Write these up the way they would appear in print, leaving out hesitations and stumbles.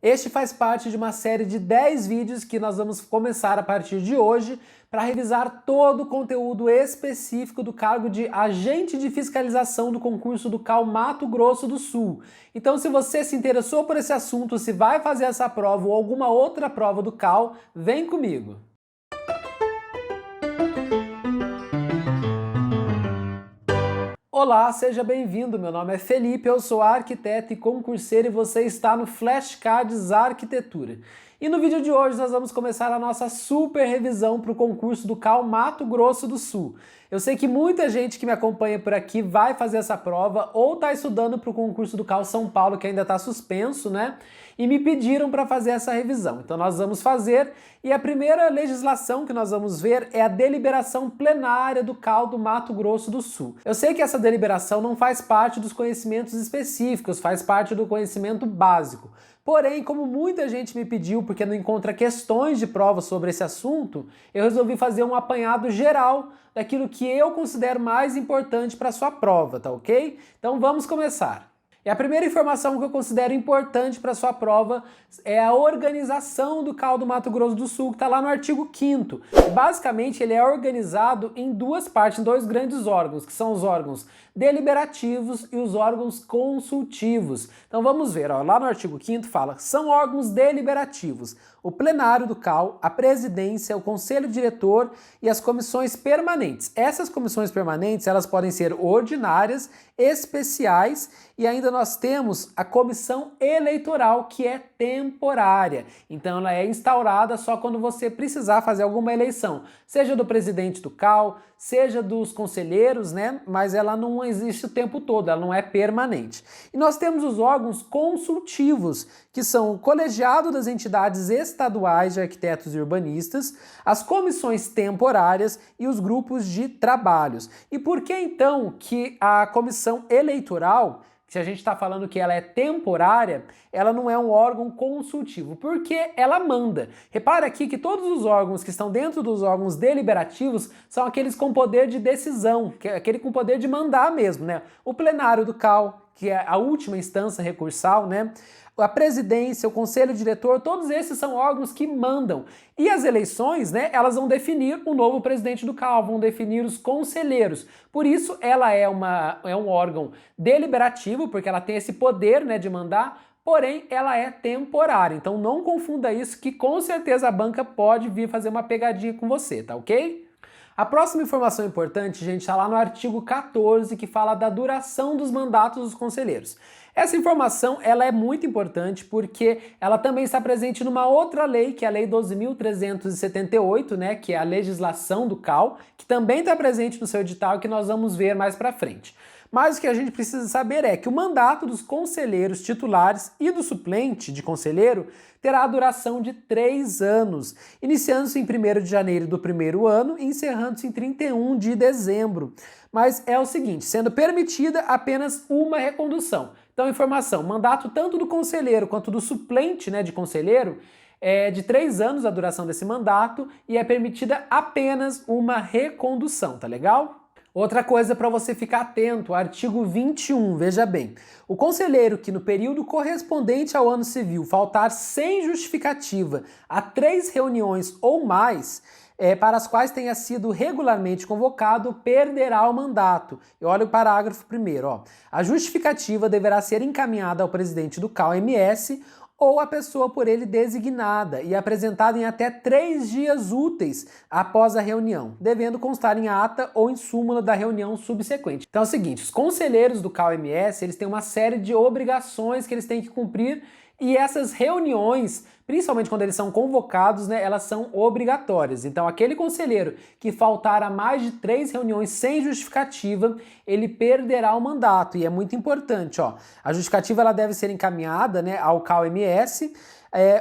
Este faz parte de uma série de 10 vídeos que nós vamos começar a partir de hoje para revisar todo o conteúdo específico do cargo de agente de fiscalização do concurso do CAU Mato Grosso do Sul. Então, se você se interessou por esse assunto, se vai fazer essa prova ou alguma outra prova do CAU, vem comigo! Olá, seja bem-vindo. Meu nome é Felipe, eu sou arquiteto e concurseiro e você está no Flashcards Arquitetura. E no vídeo de hoje nós vamos começar a nossa super revisão para o concurso do CAU Mato Grosso do Sul. Eu sei que muita gente que me acompanha por aqui vai fazer essa prova ou está estudando para o concurso do CAU São Paulo, que ainda está suspenso, né? E me pediram para fazer essa revisão. Então nós vamos fazer, e a primeira legislação que nós vamos ver é a deliberação plenária do CAU do Mato Grosso do Sul. Eu sei que essa deliberação não faz parte dos conhecimentos específicos, faz parte do conhecimento básico. Porém, como muita gente me pediu porque não encontra questões de prova sobre esse assunto, eu resolvi fazer um apanhado geral daquilo que eu considero mais importante para a sua prova, tá ok? Então vamos começar. E a primeira informação que eu considero importante para a sua prova é a organização do CAU do Mato Grosso do Sul, que está lá no artigo 5º. Basicamente, ele é organizado em duas partes, em dois grandes órgãos, que são os órgãos deliberativos e os órgãos consultivos. Então vamos ver, ó, lá no artigo 5º fala, são órgãos deliberativos, o plenário do CAU, a presidência, o conselho diretor e as comissões permanentes. Essas comissões permanentes, elas podem ser ordinárias, especiais e ainda nós temos a comissão eleitoral, que é temporária. Então ela é instaurada só quando você precisar fazer alguma eleição, seja do presidente do CAU, seja dos conselheiros, né? Mas ela não existe o tempo todo, ela não é permanente. E nós temos os órgãos consultivos, que são o colegiado das entidades estaduais de arquitetos e urbanistas, as comissões temporárias e os grupos de trabalhos. E por que então que a comissão eleitoral, se a gente está falando que ela é temporária, ela não é um órgão consultivo? Porque ela manda. Repara aqui que todos os órgãos que estão dentro dos órgãos deliberativos são aqueles com poder de decisão, que é aquele com poder de mandar mesmo, né? O plenário do CAU, que é a última instância recursal, né? A presidência, o conselho diretor, todos esses são órgãos que mandam. E as eleições, né, elas vão definir o novo presidente do CAU, vão definir os conselheiros. Por isso, ela é um órgão deliberativo, porque ela tem esse poder, né, de mandar, porém, ela é temporária. Então, não confunda isso, que com certeza a banca pode vir fazer uma pegadinha com você, tá ok? A próxima informação importante, gente, está lá no artigo 14, que fala da duração dos mandatos dos conselheiros. Essa informação ela é muito importante porque ela também está presente numa outra lei, que é a Lei 12.378, né, que é a legislação do CAU, que também está presente no seu edital e que nós vamos ver mais para frente. Mas o que a gente precisa saber é que o mandato dos conselheiros titulares e do suplente de conselheiro terá a duração de 3 anos, iniciando-se em 1º de janeiro do primeiro ano e encerrando-se em 31 de dezembro. Mas é o seguinte, sendo permitida apenas uma recondução. Então, informação, mandato tanto do conselheiro quanto do suplente, né, de conselheiro, é de 3 anos a duração desse mandato e é permitida apenas uma recondução, tá legal? Outra coisa para você ficar atento, artigo 21, veja bem. O conselheiro que no período correspondente ao ano civil faltar sem justificativa a 3 reuniões ou mais, para as quais tenha sido regularmente convocado, perderá o mandato. E olha o parágrafo primeiro, ó. A justificativa deverá ser encaminhada ao presidente do CAU-MS ou a pessoa por ele designada e apresentada em até 3 dias úteis após a reunião, devendo constar em ata ou em súmula da reunião subsequente. Então é o seguinte, os conselheiros do CAU-MS, eles têm uma série de obrigações que eles têm que cumprir e essas reuniões, principalmente quando eles são convocados, né, elas são obrigatórias. Então aquele conselheiro que faltar a mais de 3 reuniões sem justificativa, ele perderá o mandato. E é muito importante, ó, a justificativa ela deve ser encaminhada, né, ao CAU-MS,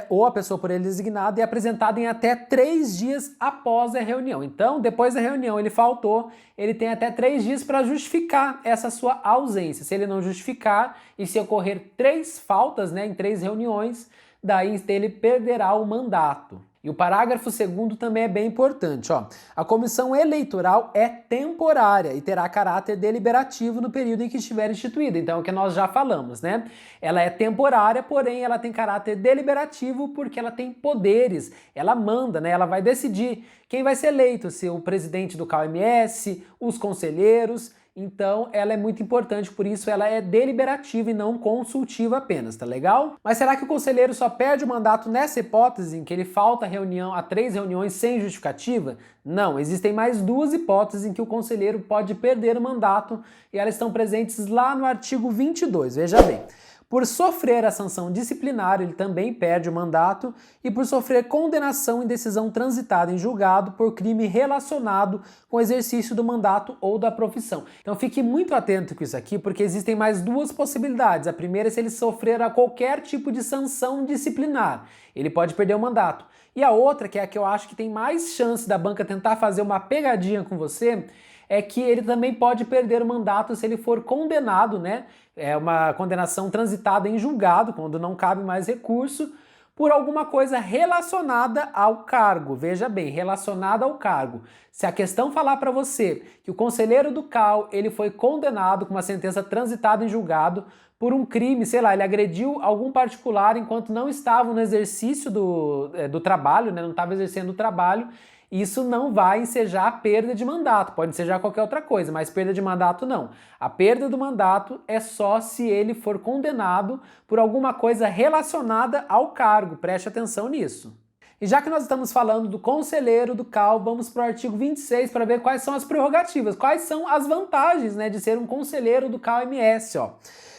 ou a pessoa por ele designada e apresentada em até 3 dias após a reunião. Então, depois da reunião ele faltou, ele tem até 3 dias para justificar essa sua ausência. Se ele não justificar e se ocorrer 3 faltas, né, em 3 reuniões, daí ele perderá o mandato. E o parágrafo 2º também é bem importante, ó. A comissão eleitoral é temporária e terá caráter deliberativo no período em que estiver instituída. Então é o que nós já falamos, né? Ela é temporária, porém ela tem caráter deliberativo porque ela tem poderes, ela manda, né? Ela vai decidir quem vai ser eleito, se o presidente do CAU-MS, os conselheiros. Então ela é muito importante, por isso ela é deliberativa e não consultiva apenas, tá legal? Mas será que o conselheiro só perde o mandato nessa hipótese em que ele falta a 3 reuniões sem justificativa? Não, existem mais 2 hipóteses em que o conselheiro pode perder o mandato e elas estão presentes lá no artigo 22, veja bem. Por sofrer a sanção disciplinar, ele também perde o mandato, e por sofrer condenação em decisão transitada em julgado por crime relacionado com o exercício do mandato ou da profissão. Então fique muito atento com isso aqui, porque existem mais 2 possibilidades. A primeira é se ele sofrer a qualquer tipo de sanção disciplinar, ele pode perder o mandato. E a outra, que é a que eu acho que tem mais chance da banca tentar fazer uma pegadinha com você, é que ele também pode perder o mandato se ele for condenado, né? É uma condenação transitada em julgado, quando não cabe mais recurso, por alguma coisa relacionada ao cargo. Veja bem, relacionada ao cargo. Se a questão falar para você que o conselheiro do CAU ele foi condenado com uma sentença transitada em julgado por um crime, sei lá, ele agrediu algum particular enquanto não estava no exercício do trabalho, né? Não estava exercendo o trabalho, isso não vai ensejar a perda de mandato, pode ensejar qualquer outra coisa, mas perda de mandato não. A perda do mandato é só se ele for condenado por alguma coisa relacionada ao cargo, preste atenção nisso. E já que nós estamos falando do conselheiro do CAU, vamos para o artigo 26 para ver quais são as prerrogativas, quais são as vantagens, né, de ser um conselheiro do CAU-MS, ó.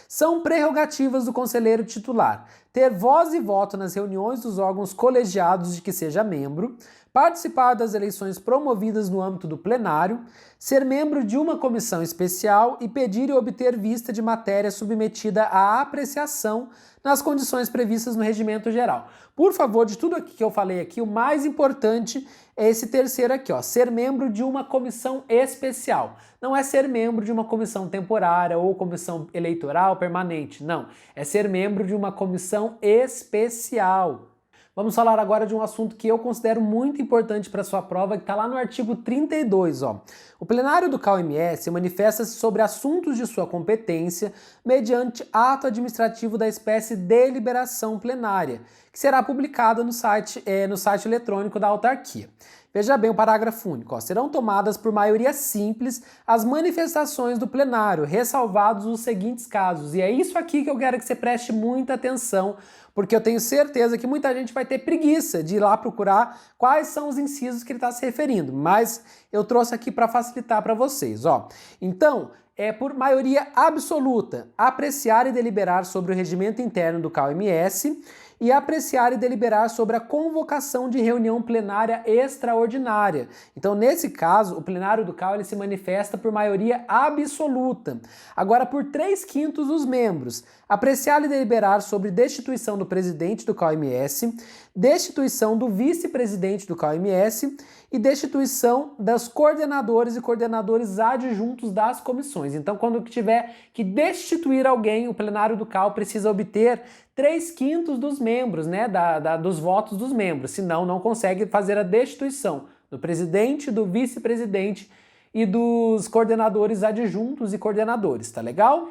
São prerrogativas do conselheiro titular: ter voz e voto nas reuniões dos órgãos colegiados de que seja membro, participar das eleições promovidas no âmbito do plenário, ser membro de uma comissão especial e pedir e obter vista de matéria submetida à apreciação nas condições previstas no regimento geral. Por favor, de tudo aqui que eu falei aqui, o mais importante é esse terceiro aqui, ó, ser membro de uma comissão especial. Não é ser membro de uma comissão temporária ou comissão eleitoral permanente, não. É ser membro de uma comissão especial. Vamos falar agora de um assunto que eu considero muito importante para a sua prova, que está lá no artigo 32. Ó. O plenário do CAU-MS manifesta-se sobre assuntos de sua competência mediante ato administrativo da espécie deliberação plenária, que será publicada no site eletrônico da autarquia. Veja bem o parágrafo único. Ó. Serão tomadas por maioria simples as manifestações do plenário, ressalvados os seguintes casos. E é isso aqui que eu quero que você preste muita atenção, porque eu tenho certeza que muita gente vai ter preguiça de ir lá procurar quais são os incisos que ele está se referindo, mas eu trouxe aqui para facilitar para vocês. Ó. Então, é por maioria absoluta, apreciar e deliberar sobre o regimento interno do CAU-MS e apreciar e deliberar sobre a convocação de reunião plenária extraordinária. Então, nesse caso, o plenário do CAU ele se manifesta por maioria absoluta. Agora, por 3/5 dos membros, apreciar e deliberar sobre destituição do presidente do CAU-MS, destituição do vice-presidente do CAU-MS e destituição dos coordenadores e coordenadores adjuntos das comissões. Então, quando tiver que destituir alguém, o plenário do CAU precisa obter 3/5 dos membros, né, dos votos dos membros, senão não consegue fazer a destituição do presidente, do vice-presidente e dos coordenadores adjuntos e coordenadores, tá legal?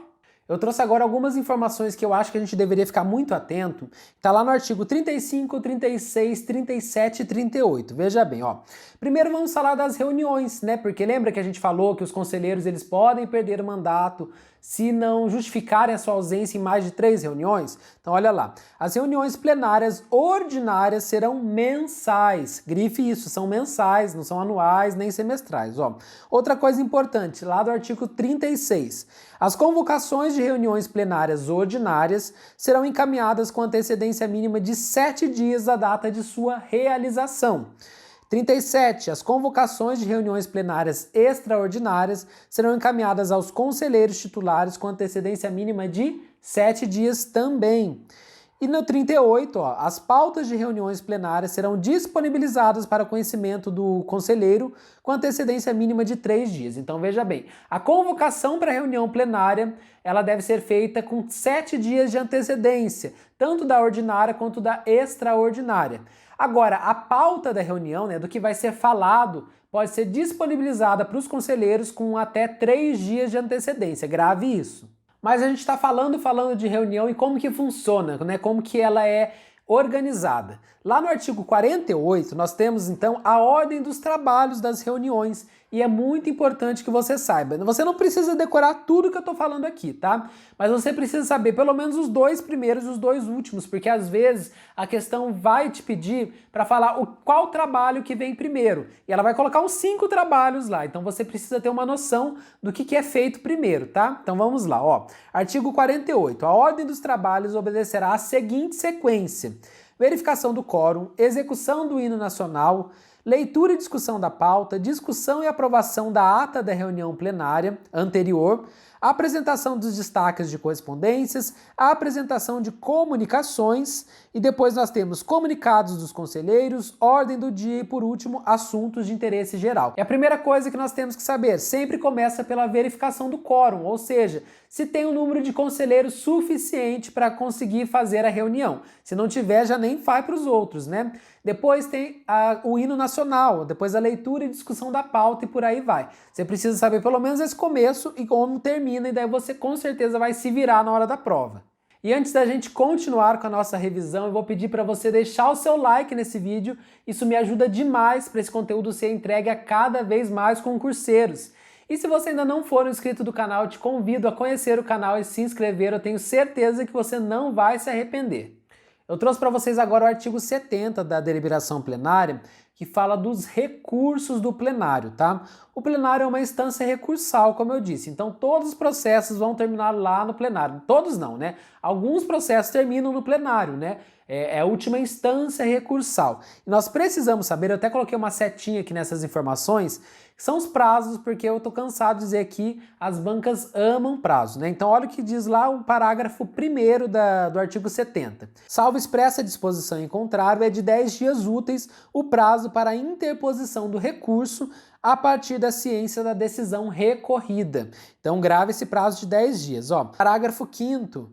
Eu trouxe agora algumas informações que eu acho que a gente deveria ficar muito atento. Está lá no artigo 35, 36, 37 e 38. Veja bem, ó. Primeiro vamos falar das reuniões, né? Porque lembra que a gente falou que os conselheiros eles podem perder o mandato se não justificarem a sua ausência em mais de 3 reuniões? Então olha lá. As reuniões plenárias ordinárias serão mensais. Grife isso, são mensais, não são anuais nem semestrais, ó. Outra coisa importante, lá do artigo 36. As convocações de reuniões plenárias ordinárias serão encaminhadas com antecedência mínima de 7 dias da data de sua realização. 37. As convocações de reuniões plenárias extraordinárias serão encaminhadas aos conselheiros titulares com antecedência mínima de 7 dias também. E no 38, ó, as pautas de reuniões plenárias serão disponibilizadas para conhecimento do conselheiro com antecedência mínima de 3 dias. Então veja bem, a convocação para a reunião plenária ela deve ser feita com 7 dias de antecedência, tanto da ordinária quanto da extraordinária. Agora, a pauta da reunião, né, do que vai ser falado, pode ser disponibilizada para os conselheiros com até 3 dias de antecedência. Grave isso. Mas a gente está falando de reunião e como que funciona, né? Como que ela é organizada. Lá no artigo 48, nós temos então a ordem dos trabalhos das reuniões e é muito importante que você saiba. Você não precisa decorar tudo que eu estou falando aqui, tá? Mas você precisa saber pelo menos os 2 primeiros e os 2 últimos, porque às vezes a questão vai te pedir para falar qual trabalho que vem primeiro. E ela vai colocar uns 5 trabalhos lá, então você precisa ter uma noção do que é feito primeiro, tá? Então vamos lá, ó. Artigo 48. A ordem dos trabalhos obedecerá à seguinte sequência: verificação do quórum, execução do hino nacional, leitura e discussão da pauta, discussão e aprovação da ata da reunião plenária anterior, a apresentação dos destaques de correspondências, a apresentação de comunicações e depois nós temos comunicados dos conselheiros, ordem do dia e, por último, assuntos de interesse geral. E a primeira coisa que nós temos que saber sempre começa pela verificação do quórum, ou seja, se tem um número de conselheiros suficiente para conseguir fazer a reunião. Se não tiver, já nem vai para os outros, né? Depois tem o hino nacional, depois a leitura e discussão da pauta e por aí vai. Você precisa saber pelo menos esse começo e como termina, e daí você com certeza vai se virar na hora da prova. E antes da gente continuar com a nossa revisão, eu vou pedir para você deixar o seu like nesse vídeo. Isso me ajuda demais para esse conteúdo ser entregue a cada vez mais concurseiros. E se você ainda não for inscrito do canal, eu te convido a conhecer o canal e se inscrever. Eu tenho certeza que você não vai se arrepender. Eu trouxe para vocês agora o artigo 70 da deliberação plenária, que fala dos recursos do plenário, tá? O plenário é uma instância recursal, como eu disse, então todos os processos vão terminar lá no plenário. Todos não, né? Alguns processos terminam no plenário, né? É a última instância recursal. E nós precisamos saber, eu até coloquei uma setinha aqui nessas informações, que são os prazos, porque eu tô cansado de dizer aqui, as bancas amam prazo, né? Então olha o que diz lá o parágrafo 1º do artigo 70. Salvo expressa disposição em contrário, é de 10 dias úteis o prazo para a interposição do recurso a partir da ciência da decisão recorrida. Então grave esse prazo de 10 dias. Ó, parágrafo 5º.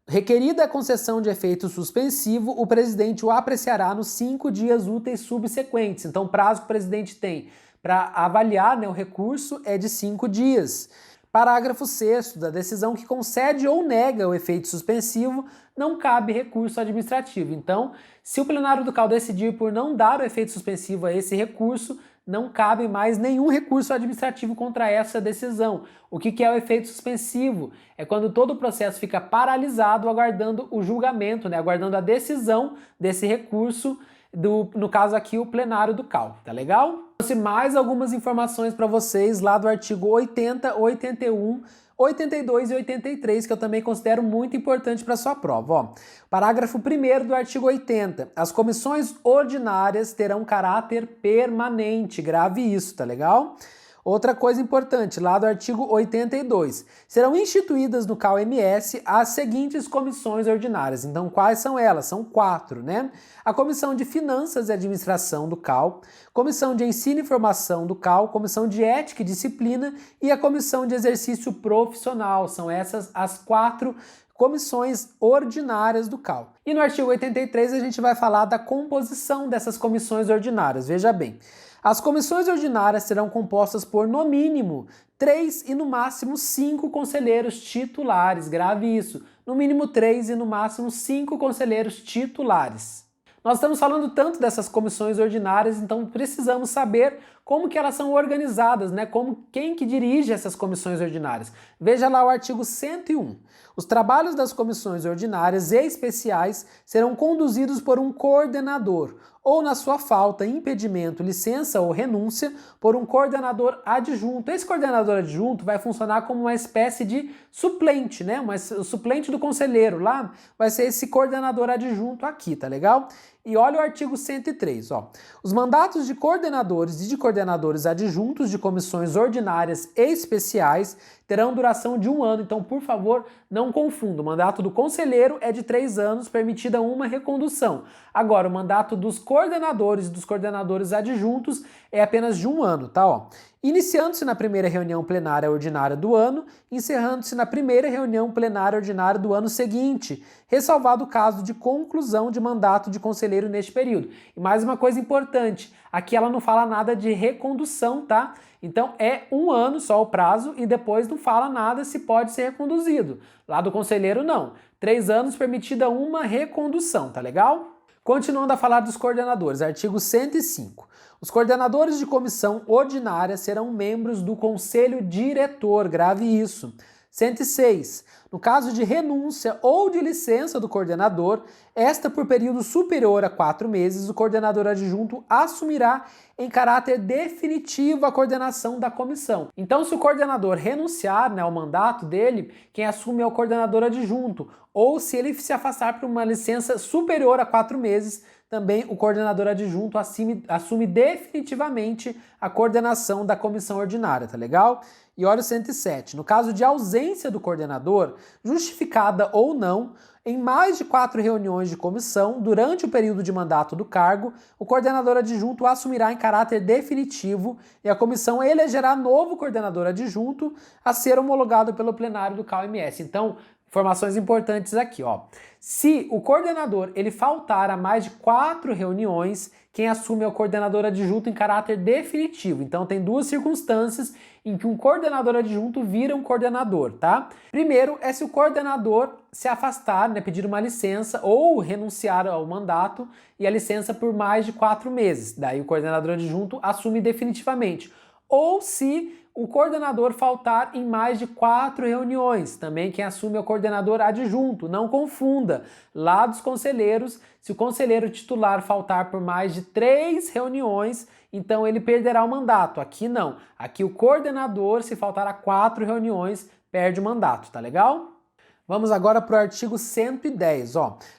Requerida a concessão de efeito suspensivo, o presidente o apreciará nos 5 dias úteis subsequentes. Então, o prazo que o presidente tem para avaliar, né, o recurso é de 5 dias. Parágrafo 6º. Da decisão que concede ou nega o efeito suspensivo, não cabe recurso administrativo. Então, se o plenário do CAL decidir por não dar o efeito suspensivo a esse recurso, não cabe mais nenhum recurso administrativo contra essa decisão. O que é o efeito suspensivo? É quando todo o processo fica paralisado aguardando o julgamento, né? Aguardando a decisão desse recurso, no caso aqui o plenário do CAL, tá legal? Trouxe mais algumas informações para vocês lá do artigo 80, 81, 82 e 83, que eu também considero muito importante para a sua prova. Ó, parágrafo 1º do artigo 80. As comissões ordinárias terão caráter permanente. Grave isso, tá legal? Outra coisa importante, lá do artigo 82. Serão instituídas no CAL-MS as seguintes comissões ordinárias. Então, quais são elas? São 4, né? A Comissão de Finanças e Administração do CAL, Comissão de Ensino e Formação do CAL, Comissão de Ética e Disciplina e a Comissão de Exercício Profissional. São essas as 4 comissões ordinárias do CAL. E no artigo 83 a gente vai falar da composição dessas comissões ordinárias. Veja bem. As comissões ordinárias serão compostas por, no mínimo, 3 e no máximo 5 conselheiros titulares. Grave isso. No mínimo 3 e no máximo 5 conselheiros titulares. Nós estamos falando tanto dessas comissões ordinárias, então precisamos saber como que elas são organizadas, né? Quem que dirige essas comissões ordinárias. Veja lá o artigo 101. Os trabalhos das comissões ordinárias e especiais serão conduzidos por um coordenador, ou, na sua falta, impedimento, licença ou renúncia, por um coordenador adjunto. Esse coordenador adjunto vai funcionar como uma espécie de suplente, né? O suplente do conselheiro lá vai ser esse coordenador adjunto aqui, tá legal? E olha o artigo 103, ó. Os mandatos de coordenadores e de coordenadores coordenadores adjuntos de comissões ordinárias e especiais terão duração de 1 ano. Então, por favor, não confunda. O mandato do conselheiro é de 3 anos, permitida uma recondução. Agora, o mandato dos coordenadores e dos coordenadores adjuntos é apenas de 1 ano, tá? Ó. Iniciando-se na primeira reunião plenária ordinária do ano, encerrando-se na primeira reunião plenária ordinária do ano seguinte, ressalvado o caso de conclusão de mandato de conselheiro neste período. E mais uma coisa importante, aqui ela não fala nada de recondução, tá? Então é 1 ano só o prazo e depois não fala nada se pode ser reconduzido. Lá do conselheiro não. 3 anos permitida uma recondução, tá legal? Continuando a falar dos coordenadores, artigo 105. Os coordenadores de comissão ordinária serão membros do conselho diretor, grave isso. 106. No caso de renúncia ou de licença do coordenador, esta por período superior a 4 meses, o coordenador adjunto assumirá em caráter definitivo a coordenação da comissão. Então, se o coordenador renunciar, ao mandato dele, quem assume é o coordenador adjunto. Ou se ele se afastar por uma licença superior a 4 meses, também o coordenador adjunto assume definitivamente a coordenação da comissão ordinária, tá legal? E olha o 107. No caso de ausência do coordenador, justificada ou não, em mais de 4 reuniões de comissão, durante o período de mandato do cargo, o coordenador adjunto assumirá em caráter definitivo e a comissão elegerá novo coordenador adjunto a ser homologado pelo plenário do CAU-MS. Então, informações importantes aqui, ó. Se o coordenador ele faltar a mais de 4 reuniões, quem assume é o coordenador adjunto em caráter definitivo. Então tem 2 circunstâncias em que um coordenador adjunto vira um coordenador, tá? Primeiro é se o coordenador se afastar, pedir uma licença ou renunciar ao mandato e a licença por mais de 4 meses. Daí o coordenador adjunto assume definitivamente. Ou se o coordenador faltar em mais de 4 reuniões. Também quem assume é o coordenador adjunto. Não confunda. Lá dos conselheiros, se o conselheiro titular faltar por mais de 3 reuniões, então ele perderá o mandato. Aqui não. Aqui o coordenador, se faltar a 4 reuniões, perde o mandato, tá legal? Vamos agora para o artigo 110.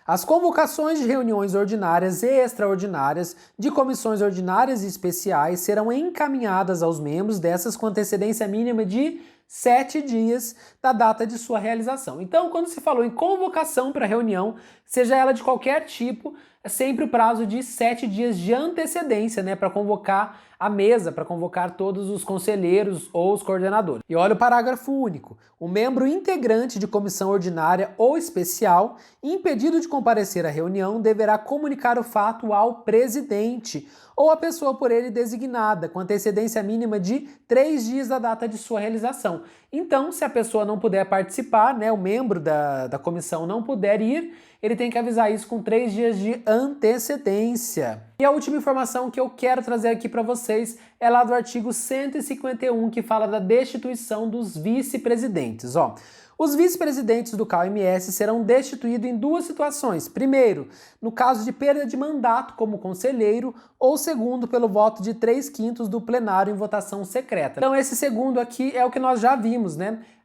As convocações de reuniões ordinárias e extraordinárias de comissões ordinárias e especiais serão encaminhadas aos membros dessas com antecedência mínima de 7 dias da data de sua realização. Então, quando se falou em convocação para reunião, seja ela de qualquer tipo, é sempre o prazo de 7 dias de antecedência, para convocar a mesa, para convocar todos os conselheiros ou os coordenadores. E olha o parágrafo único. O membro integrante de comissão ordinária ou especial, impedido de comparecer à reunião, deverá comunicar o fato ao presidente ou à pessoa por ele designada, com antecedência mínima de 3 dias da data de sua realização. Então, se a pessoa não puder participar, o membro da comissão não puder ir, ele tem que avisar isso com 3 dias de antecedência. E a última informação que eu quero trazer aqui para vocês é lá do artigo 151, que fala da destituição dos vice-presidentes. Os vice-presidentes do CAU-MS serão destituídos em 2 situações. Primeiro, no caso de perda de mandato como conselheiro, ou segundo, pelo voto de 3/5 do plenário em votação secreta. Então esse segundo aqui é o que nós já vimos,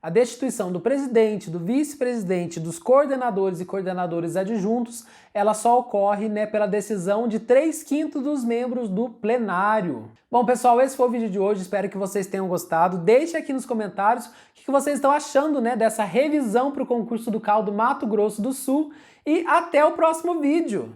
A destituição do presidente, do vice-presidente, dos coordenadores e coordenadores adjuntos, ela só ocorre, pela decisão de 3/5 dos membros do plenário. Bom, pessoal, esse foi o vídeo de hoje. Espero que vocês tenham gostado. Deixe aqui nos comentários o que vocês estão achando, dessa revisão para o concurso do CAU do Mato Grosso do Sul. E até o próximo vídeo!